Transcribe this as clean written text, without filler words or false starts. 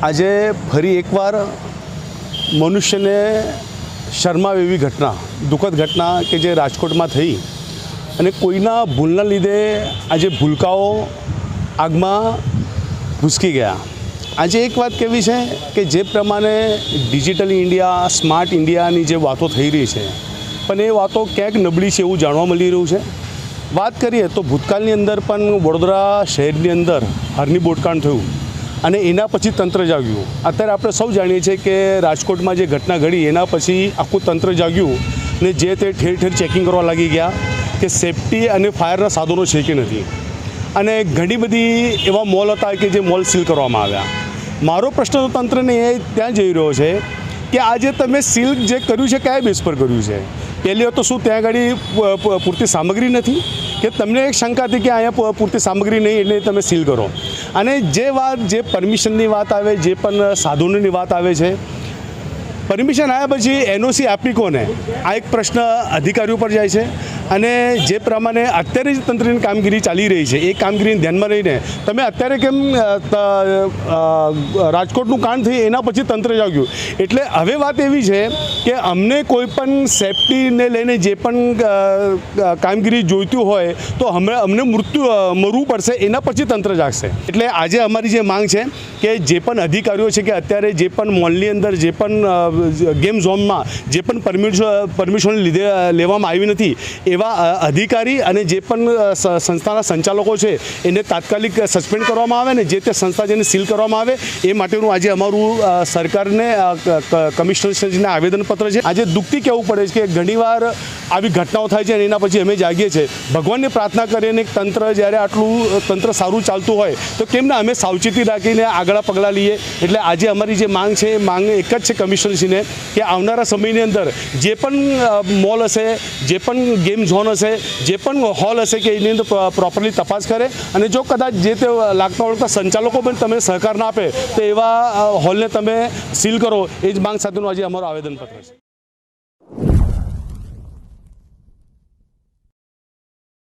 આજે ફરી એકવાર મનુષ્યને શરમાવે એવી ઘટના, દુઃખદ ઘટના કે જે રાજકોટમાં થઈ અને કોઈના ભૂલના લીધે આજે ભૂલકાઓ આગમાં ભૂસકી ગયા। આજે એક વાત કહેવી છે કે જે પ્રમાણે ડિજિટલ ઇન્ડિયા, સ્માર્ટ ઇન્ડિયાની જે વાતો થઈ રહી છે, પણ એ વાતો ક્યાંક નબળી છે એવું જાણવા મળી રહ્યું છે। વાત કરીએ તો ભૂતકાળની અંદર પણ વડોદરા શહેરની અંદર હરની બોટકાંડ થયું અને એના પછી તંત્ર જાગ્યું। અત્યારે આપણે સૌ જાણીએ છીએ કે રાજકોટમાં જે ઘટના ઘડી એના પછી આખું તંત્ર જાગ્યું ને જે તે ઠેર ઠેર ચેકિંગ કરવા લાગી ગયા કે સેફટી અને ફાયરના સાધનો છે કે નથી, અને ઘણી બધી એવા મોલ હતા કે જે મોલ સીલ કરવામાં આવ્યા। મારો પ્રશ્ન તો તંત્રને એ ત્યાં જઈ રહ્યો છે કે આજે તમે સીલ જે કર્યું છે કયા બેઝ પર કર્યું છે? પહેલી વાત તો શું ત્યાં આગળ પૂરતી સામગ્રી નથી કે તમને એક શંકા હતી કે અહીંયા પૂરતી સામગ્રી નહીં એટલે તમે સીલ કરો? અને જે પરમિશનની વાત આવે, જે પણ સાધનોની વાત આવે છે, પરમિશન આવ્યા પછી એનઓસી આપી કોને? આ એક પ્રશ્ન અધિકારીઓ પર જાય છે। અને જે પ્રમાણે અત્યારે જ તંત્રની કામગીરી ચાલી રહી છે એ કામગીરીને ધ્યાનમાં રહીને તમે અત્યારે કેમ રાજકોટનું કાંડ થઈ એના પછી તંત્ર જાગ્યું? એટલે હવે વાત એવી છે કે અમને કોઈ પણ સેફટીને લઈને જે પણ કામગીરી જોઈતું હોય તો અમને મરવું પડશે, એના પછી તંત્ર જાગશે। એટલે આજે અમારી જે માંગ છે કે જે પણ અધિકારીઓ છે કે અત્યારે જે પણ મોલની અંદર જે પણ ગેમ ઝોનમાં જે પણ પરમિશન લેવામાં આવી નથી એવા અધિકારી અને જે પણ સંસ્થાના સંચાલકો છે એને તાત્કાલિક સસ્પેન્ડ કરવામાં આવે ને જે તે સંસ્થા જેને સીલ કરવામાં આવે એ માટેનું આજે અમારું સરકારને કમિશનરશ્રીને આવેદનપત્ર છે। આજે દુઃખથી કહેવું પડે છે કે ઘણીવાર આવી ઘટનાઓ થાય છે અને એના પછી અમે જાગીએ છીએ, ભગવાનને પ્રાર્થના કરીને તંત્ર જ્યારે આટલું તંત્ર સારું ચાલતું હોય તો કેમ ના અમે સાવચેતી રાખીને આગળ પગલાં લઈએ। એટલે આજે અમારી જે માંગ છે એ માંગ એક જ છે કમિશનરશ્રીને કે આવનારા સમયની અંદર જે પણ મોલ હશે, જે પણ ગેમ ઝોન હશે, જે પણ હોલ હશે કે એની અંદર પ્રોપરલી તપાસ કરે અને જો કદાચ જે તે લાગતા વળગતા સંચાલકો પણ તમે સહકાર ના આપે તો એવા હોલને તમે સીલ કરો। એ જ માંગ સાથેનું આજે અમારું આવેદનપત્ર છે।